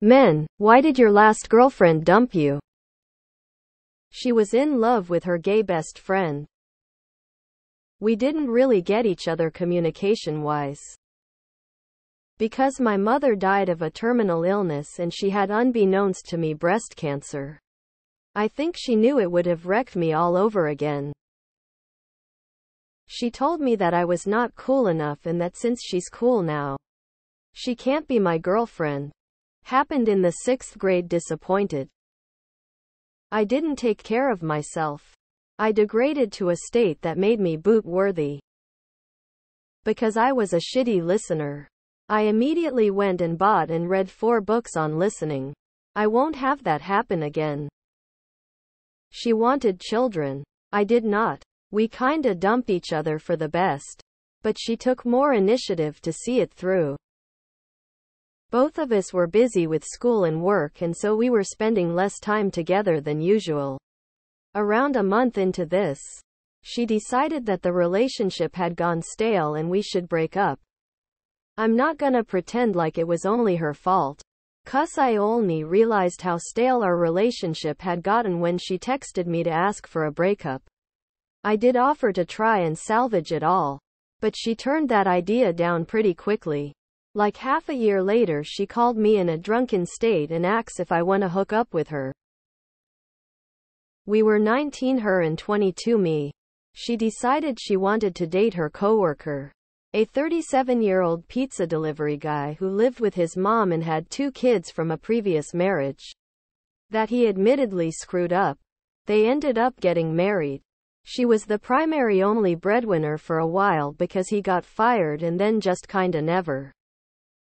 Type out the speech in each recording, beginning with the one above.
Men, why did your last girlfriend dump you? She was in love with her gay best friend. We didn't really get each other communication-wise. Because my mother died of a terminal illness and she had, unbeknownst to me, breast cancer. I think she knew it would have wrecked me all over again. She told me that I was not cool enough and that since she's cool now, she can't be my girlfriend. Happened in the 6th grade. Disappointed. I didn't take care of myself. I degraded to a state that made me boot-worthy. Because I was a shitty listener. I immediately went and bought and read 4 books on listening. I won't have that happen again. She wanted children. I did not. We kinda dump each other for the best. But she took more initiative to see it through. Both of us were busy with school and work, and so we were spending less time together than usual. Around a month into this, she decided that the relationship had gone stale and we should break up. I'm not gonna pretend like it was only her fault. 'Cause I only realized how stale our relationship had gotten when she texted me to ask for a breakup. I did offer to try and salvage it all, but she turned that idea down pretty quickly. Like half a year later, she called me in a drunken state and asked if I wanna hook up with her. We were 19, her, and 22, me. She decided she wanted to date her coworker, a 37-year-old pizza delivery guy who lived with his mom and had 2 kids from a previous marriage that he admittedly screwed up. They ended up getting married. She was the primary only breadwinner for a while because he got fired and then just kinda never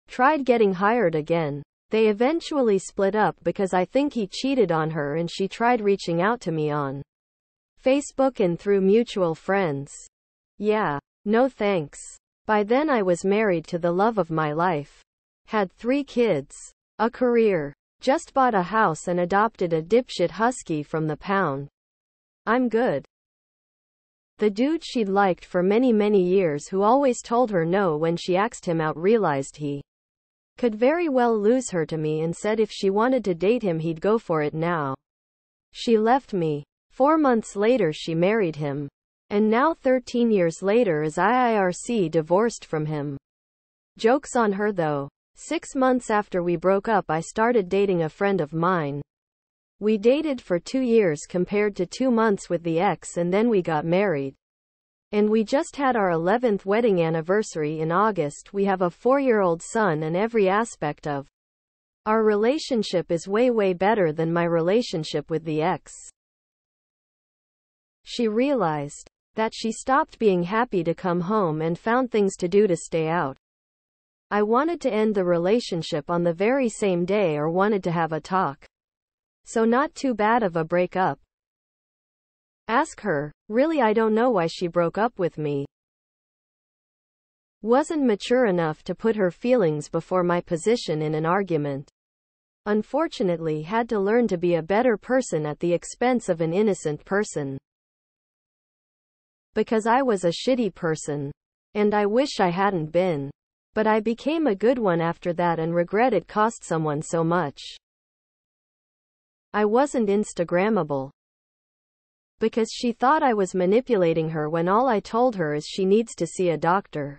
tried getting hired again. They eventually split up because I think he cheated on her and she tried reaching out to me on Facebook and through mutual friends. Yeah, no thanks. By then I was married to the love of my life. Had 3 kids. A career. Just bought a house and adopted a dipshit husky from the pound. I'm good. The dude she'd liked for many, many years, who always told her no when she asked him out, realized he could very well lose her to me and said if she wanted to date him he'd go for it now. She left me. 4 months later she married him. And now 13 years later is IIRC divorced from him. Joke's on her though. 6 months after we broke up I started dating a friend of mine. We dated for 2 years compared to 2 months with the ex, and then we got married. And we just had our 11th wedding anniversary in August. We have a 4-year-old son and every aspect of our relationship is way, way better than my relationship with the ex. She realized that she stopped being happy to come home and found things to do to stay out. I wanted to end the relationship on the very same day, or wanted to have a talk. So not too bad of a breakup. Ask her. Really, I don't know why she broke up with me. Wasn't mature enough to put her feelings before my position in an argument. Unfortunately, had to learn to be a better person at the expense of an innocent person. Because I was a shitty person. And I wish I hadn't been. But I became a good one after that and regret it cost someone so much. I wasn't Instagrammable. Because she thought I was manipulating her when all I told her is she needs to see a doctor.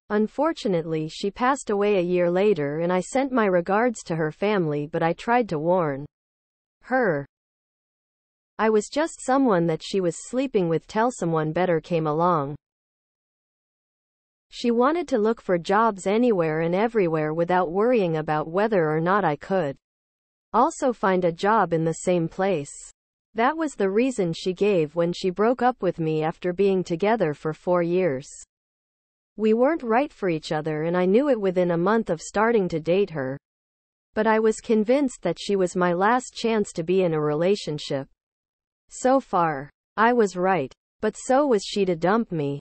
Unfortunately, she passed away a year later and I sent my regards to her family, but I tried to warn her. I was just someone that she was sleeping with till someone better came along. She wanted to look for jobs anywhere and everywhere without worrying about whether or not I could also find a job in the same place. That was the reason she gave when she broke up with me after being together for 4 years. We weren't right for each other and I knew it within a month of starting to date her. But I was convinced that she was my last chance to be in a relationship. So far, I was right, but so was she to dump me.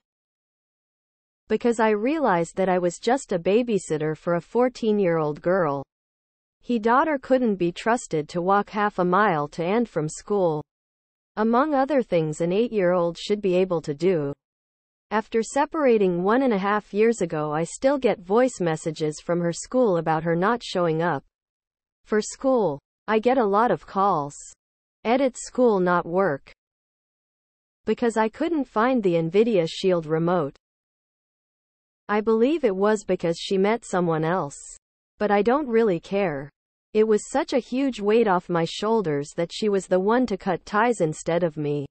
Because I realized that I was just a babysitter for a 14-year-old girl. Her daughter couldn't be trusted to walk half a mile to and from school. Among other things an 8-year-old should be able to do. After separating 1.5 years ago, I still get voice messages from her school about her not showing up. For school, I get a lot of calls. Edit school not work. Because I couldn't find the Nvidia Shield remote. I believe it was because she met someone else. But I don't really care. It was such a huge weight off my shoulders that she was the one to cut ties instead of me.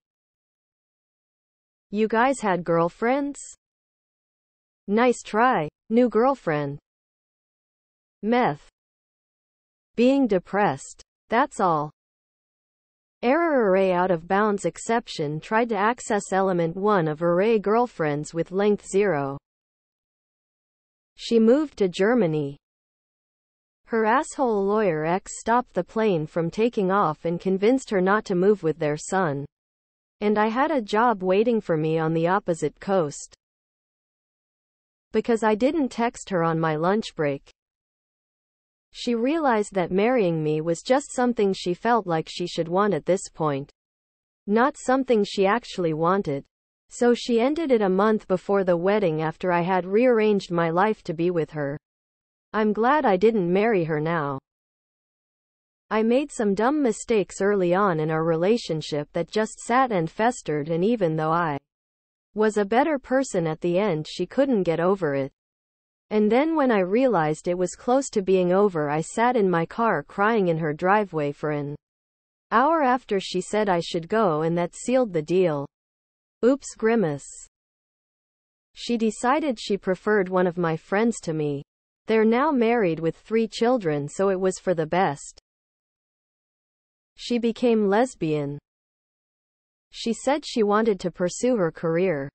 You guys had girlfriends? Nice try, new girlfriend. Meth. Being depressed. That's all. Error array out of bounds exception tried to access element 1 of array girlfriends with length 0. She moved to Germany. Her asshole lawyer ex stopped the plane from taking off and convinced her not to move with their son. And I had a job waiting for me on the opposite coast. Because I didn't text her on my lunch break. She realized that marrying me was just something she felt like she should want at this point. Not something she actually wanted. So she ended it a month before the wedding after I had rearranged my life to be with her. I'm glad I didn't marry her now. I made some dumb mistakes early on in our relationship that just sat and festered, and even though I was a better person at the end, she couldn't get over it. And then when I realized it was close to being over, I sat in my car crying in her driveway for an hour after she said I should go, and that sealed the deal. Oops, grimace. She decided she preferred one of my friends to me. They're now married with 3 children, so it was for the best. She became lesbian. She said she wanted to pursue her career.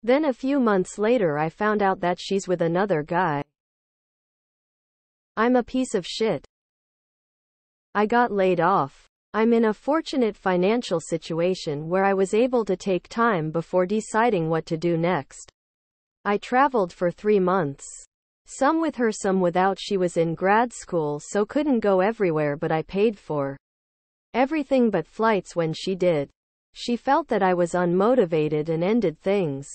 Then a few months later I found out that she's with another guy. I'm a piece of shit. I got laid off. I'm in a fortunate financial situation where I was able to take time before deciding what to do next. I traveled for 3 months. Some with her, some without. She was in grad school, so couldn't go everywhere, but I paid for everything but flights when she did. She felt that I was unmotivated and ended things.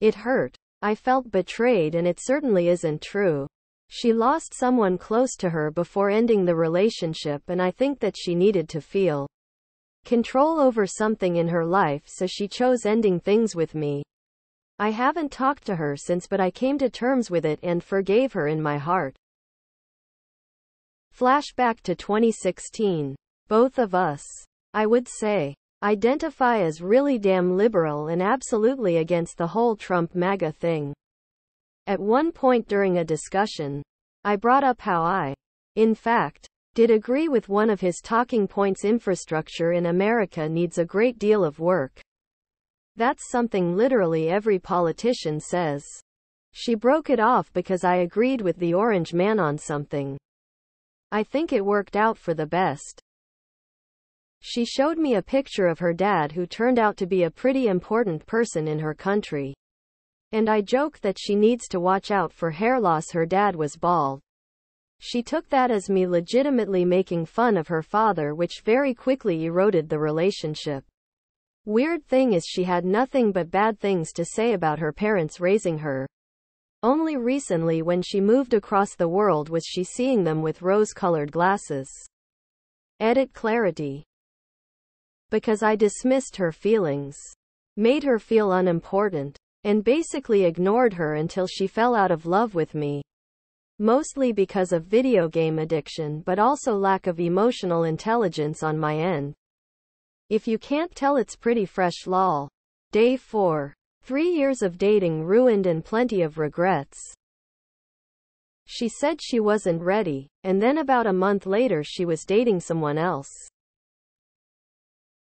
It hurt. I felt betrayed, and it certainly isn't true. She lost someone close to her before ending the relationship, and I think that she needed to feel control over something in her life, so she chose ending things with me. I haven't talked to her since, but I came to terms with it and forgave her in my heart. Flashback to 2016. Both of us, I would say, identify as really damn liberal and absolutely against the whole Trump MAGA thing. At one point during a discussion, I brought up how I, in fact, did agree with one of his talking points: infrastructure in America needs a great deal of work. That's something literally every politician says. She broke it off because I agreed with the orange man on something. I think it worked out for the best. She showed me a picture of her dad, who turned out to be a pretty important person in her country. And I joked that she needs to watch out for hair loss. Her dad was bald. She took that as me legitimately making fun of her father, which very quickly eroded the relationship. Weird thing is, she had nothing but bad things to say about her parents raising her. Only recently, when she moved across the world, was she seeing them with rose-colored glasses. Edit clarity. Because I dismissed her feelings, made her feel unimportant, and basically ignored her until she fell out of love with me. Mostly because of video game addiction, but also lack of emotional intelligence on my end. If you can't tell, it's pretty fresh, lol. Day 4. 3 years of dating ruined and plenty of regrets. She said she wasn't ready, and then about a month later she was dating someone else.